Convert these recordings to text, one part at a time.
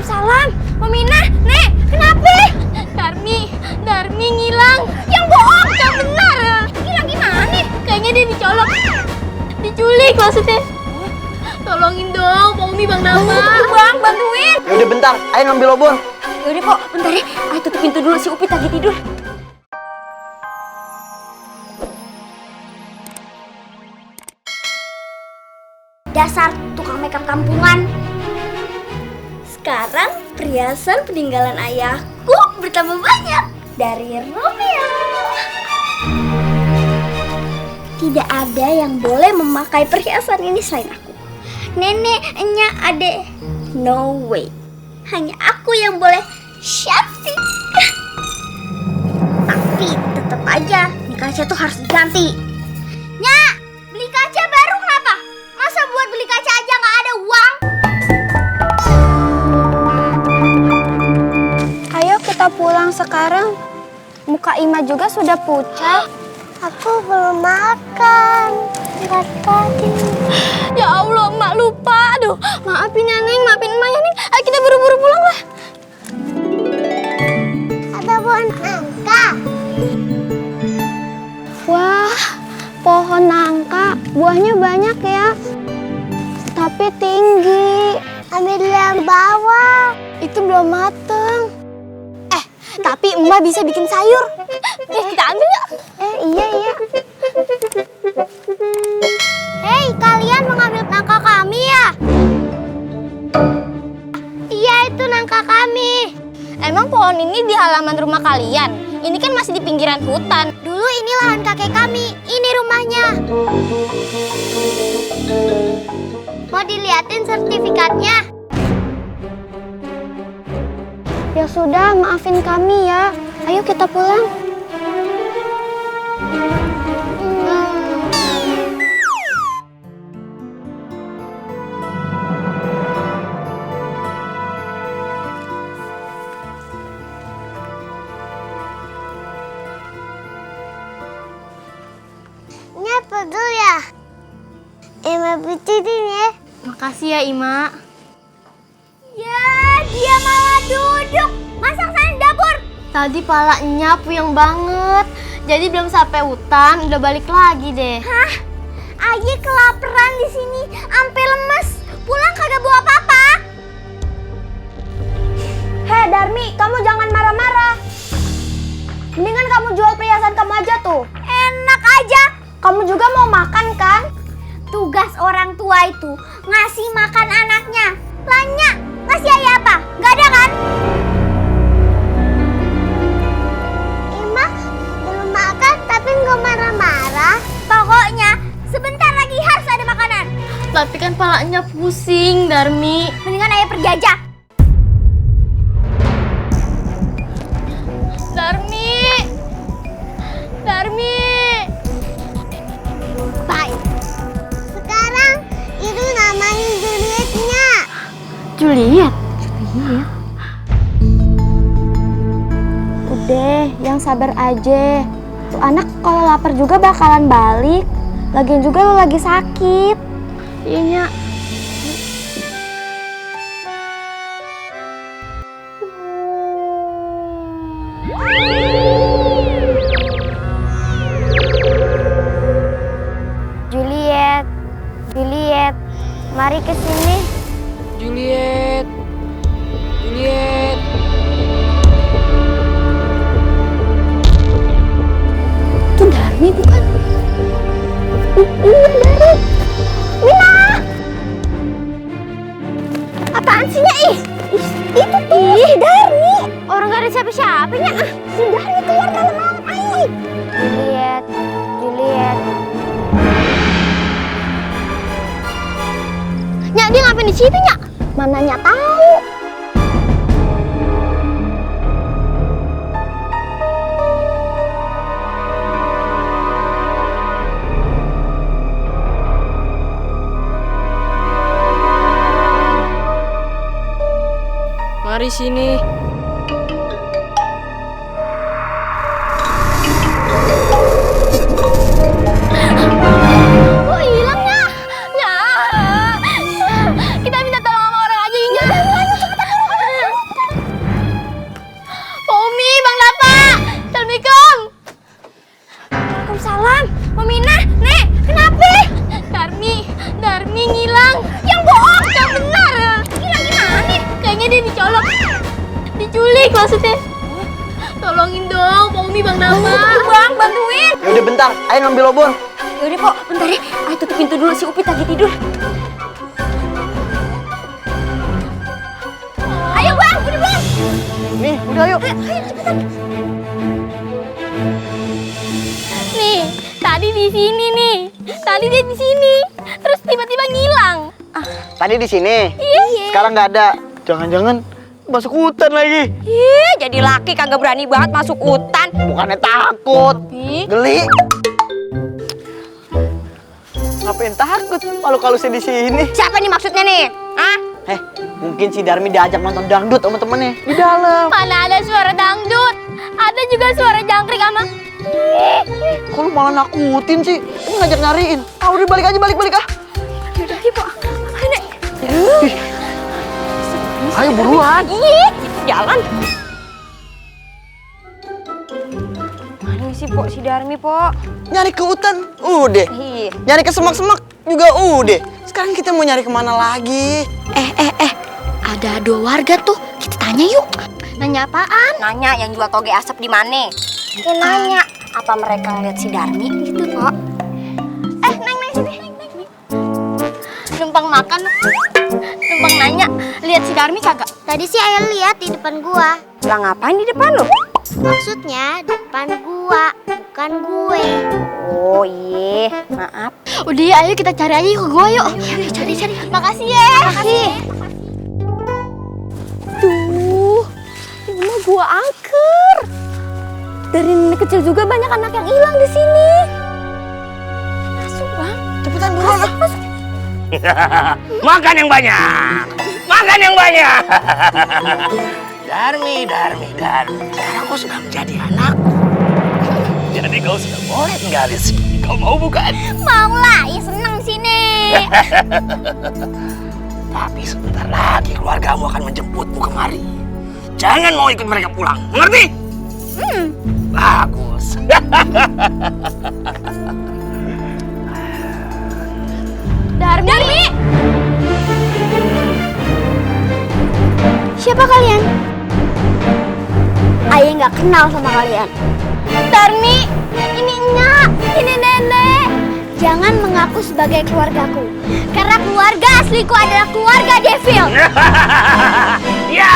Waalaikumsalam. Mumina, Nek, kenapa? Darmi ngilang. Yang bohong, yang benar. Ngilang gimana? Kayaknya dia dicolok. Diculik maksudnya. Tolongin dong, Pak Umi, Bang Dama. Bang, bantuin. Yaudah bentar, ayo ngambil obor. Yaudah, Pok, bentar ya. Ayo tutup pintu dulu, si Upit lagi tidur. Dasar tukang makeup kampungan. Sekarang perhiasan peninggalan ayahku bertambah banyak dari Romeo. Tidak ada yang boleh memakai perhiasan ini selain aku. Neneknya adek, no way. Hanya aku yang boleh shopping. Tapi tetap aja nih kaca tuh harus diganti. Nyak, beli kaca baru kenapa? Masa buat beli kaca aja nggak ada uang? Ayo kita pulang sekarang. Muka Ima juga sudah pucat. Aku belum makan. Tadi. Ya Allah, Mak lupa. Aduh, maafin ya, Neng. Maafin Emak ya, Neng. Ayo kita buru-buru pulang lah. Ada pohon nangka. Wah, pohon nangka. Buahnya banyak ya. Tapi tinggi. Ambil yang bawah. Itu belum mateng. Tapi Emak bisa bikin sayur. Kita ambil yuk. Iya. Hei, kalian mengambil nangka kami ya? Iya, itu nangka kami. Emang pohon ini di halaman rumah kalian? Ini kan masih di pinggiran hutan. Dulu ini lahan kakek kami. Ini rumahnya. Mau diliatin sertifikatnya? Ya sudah, maafin kami ya. Ayo kita pulang. Ini pedu ya? Ima bicinin ya. Makasih ya, Ima. Ya, dia malah duduk. Masak sana di dapur. Tadi palanya puyeng banget. Jadi belum sampai hutan, udah balik lagi deh. Hah? Ayi kelaparan di sini, ampe lemes. Pulang kagak bawa apa-apa. Hei Darmi, kamu jangan marah-marah. Mendingan kamu jual perhiasan kamu aja tuh. Enak aja. Kamu juga mau makan kan? Tugas orang tua itu ngasih makan anaknya. Lanya, ngasih ayah apa? Gak ada kan? Ima belum makan tapi nggak marah-marah. Pokoknya sebentar lagi harus ada makanan. Tapi kan palanya pusing, Darmi. Mendingan ayah pergi aja. Darmi. Baik. Sekarang itu namanya Julietnya. Juliet. Udah, yang sabar aja. Tuh anak kalau lapar juga bakalan balik. Lagian juga lo lagi sakit. Iya, Nyak. Juliet, mari ke sini. Juliet. Itu Darmi bukan? Iya, Darmi. Mina! Apaan sih, Nya? Itu tuh. Darmi. Orang gak ada siapa-siapanya. Si Darmi keluar malam-malam. Ayo. Juliet. Nyak, dia ngapain di situ, Nyak? Mana Nyak tahu. Mari sini. Kok hilangnya? Ya. Kita minta tolong sama orang aja, Inya. ayo ngambil obor. Yaudah, Pok, bentar ya. Ayo tutup pintu dulu, si Upit lagi tidur. Ayo, Bang, udah, Bang. Nih, udah ayo. Ayo, cepetan. Nih, tadi di sini nih. Tadi dia di sini. Terus tiba-tiba ngilang. Tadi di sini. Iya. Sekarang nggak ada. Jangan-jangan masuk hutan lagi. Ih, jadi laki kagak berani banget masuk hutan. Bukannya takut. Ih, Geli. Ngapain takut? Kalau saya di sini. siapa nih maksudnya nih? Hah? Mungkin si Darmi diajak nonton dangdut sama temennya di dalam. Mana ada suara dangdut. Ada juga suara jangkrik sama. Kok lu malah nakutin sih? Lu ngajak nyariin. Ah udah balik aja, balik ah. Yaudah, ayo, Pok. Ayo, Nek. Ih. Ayo buruan. Ih, jalan. Mana sih, Pok, si Darmi, Pok? Nyari ke hutan, udah. Ih, Nyari ke semak-semak juga udah. Sekarang kita mau nyari kemana lagi? Ada 2 warga tuh. Kita tanya yuk. Nanya apaan? nanya yang jual toge asap di mana? Ya nanya. Apa mereka ngeliat si Darmi? Gitu, Pok. Neng sini. Numpang makan. Numpang nanya. Lihat si Darmi kagak? Tadi sih ayah lihat di depan gua. Lah ngapain di depan lo? Maksudnya depan gua, bukan gue. Oh iya, maaf. Udah ya, ayo kita cari aja yuk ke gua yuk. Ayo cari. Makasih ya. Makasih. Tuh, ini mah gua angker. Dari nenek kecil juga banyak anak yang hilang di sini. Masuk, Bang. Cepetan buruan ah. Makan yang banyak. Makan yang banyak. Darmi. Sekarang kau sudah menjadi anakku. Jadi kau sudah boleh tinggal di sini. Kau mau bukan? Mau lah, ya seneng sini. Tapi sebentar lagi keluargamu akan menjemputmu kemari. Jangan mau ikut mereka pulang. Mengerti? Bagus. Darmi. Siapa kalian? Ayah nggak kenal sama kalian. Darmi, ini Nya, ini Nenek. Jangan mengaku sebagai keluargaku. Karena keluarga asliku adalah keluarga Devil. Ya,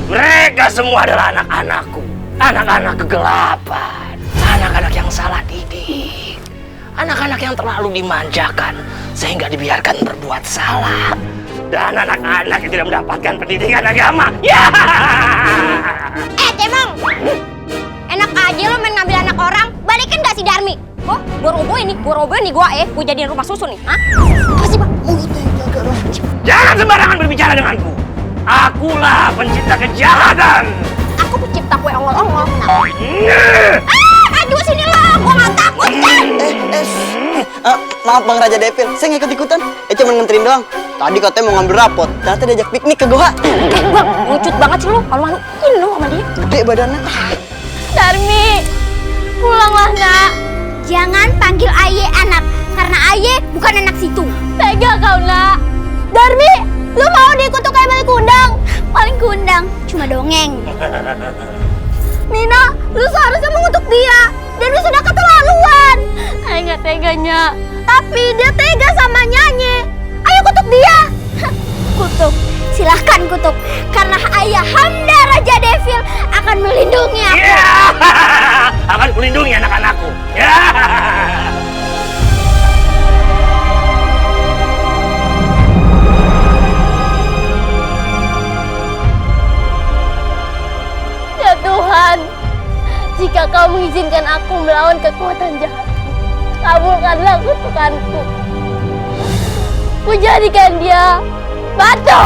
mereka semua adalah anak-anakku. Anak-anak kegelapan. Anak-anak yang salah didik. Anak-anak yang terlalu dimanjakan sehingga dibiarkan berbuat salah. Dan anak-anak yang tidak mendapatkan pendidikan agama. Ya. Cemong! Enak aja lo main ngambil anak orang. Balikin gak si Darmi? Oh, gua robohin nih gua jadiin rumah susun nih. Hah? Apa sih, Pak? Jangan sembarangan berbicara denganku. Akulah pencipta kejahatan. Aku pencipta kue ongol-ongol. Nah. Aduh sini lo, gua gak takut kan? Maaf Bang Raja Devil, saya nggak ikut-ikutan. Cuma nganterin doang. Tadi katanya mau ngambil rapot, ternyata diajak piknik ke goa. Bang, lucut banget sih lo. Malu-maluin lo sama dia. Gede badannya. Darmi, pulanglah nak. Jangan panggil Aye anak, karena Aye bukan anak situ. Tega kau nak. Darmi, lu mau dikutuk kayak maling kundang? Paling kundang, cuma dongeng. Nina, lu seharusnya mengutuk dia. Dan lu sudah keterlaluan. Ayah nggak teganya. Tapi dia tega sama nyanyi. Ayo kutuk dia. Kutuk, silahkan kutuk. Karena Ayah Hamda Raja Devil akan melindungi aku. Ya. Akan kulindungi anak-anakku. Ya. Ya Tuhan, jika kau mengizinkan aku melawan kekuatan jahat, kabulkanlah kutukanku. Kujadikan dia batu.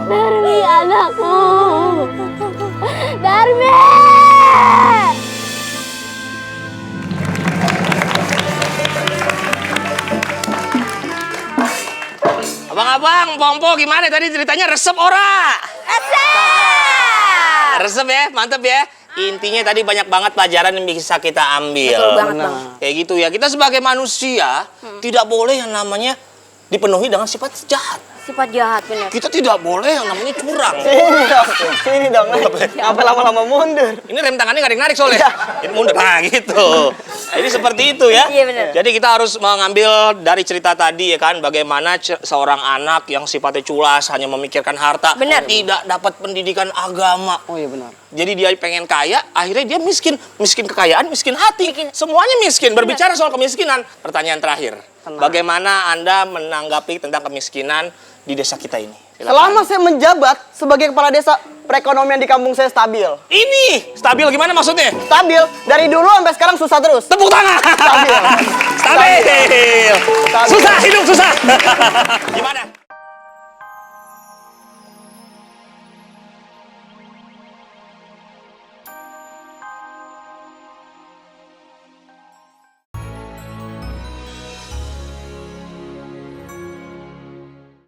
Darmi, anakku. Darmi! Abang-abang, Pompo gimana tadi ceritanya, resep ora? Resep ya, mantep ya. Intinya tadi banyak banget pelajaran yang bisa kita ambil. Betul banget, Bang. Kayak gitu ya. Kita sebagai manusia tidak boleh yang namanya dipenuhi dengan sifat jahat. Sifat jahat, bener. Kita tidak boleh yang namanya curang. Sini dong, ngapa lama-lama mundur? Ini rem tangannya nggak ada yang narik soalnya. Jadi mundur. Nah gitu. Jadi seperti itu ya. Iya, bener. Jadi kita harus mengambil dari cerita tadi ya kan. Bagaimana seorang anak yang sifatnya culas, hanya memikirkan harta. Bener. Tidak dapat pendidikan agama. Oh iya benar. Jadi dia pengen kaya, akhirnya dia miskin. Miskin kekayaan, miskin hati. Semuanya miskin. Berbicara soal kemiskinan. Pertanyaan terakhir. Bagaimana Anda menanggapi tentang kemiskinan di desa kita ini? Silakan. Selama saya menjabat sebagai kepala desa, perekonomian di kampung saya stabil. Ini stabil gimana maksudnya? Stabil, dari dulu sampai sekarang susah terus. Tepuk tangan. Stabil. Stabil. Stabil. Susah hidup susah. Gimana?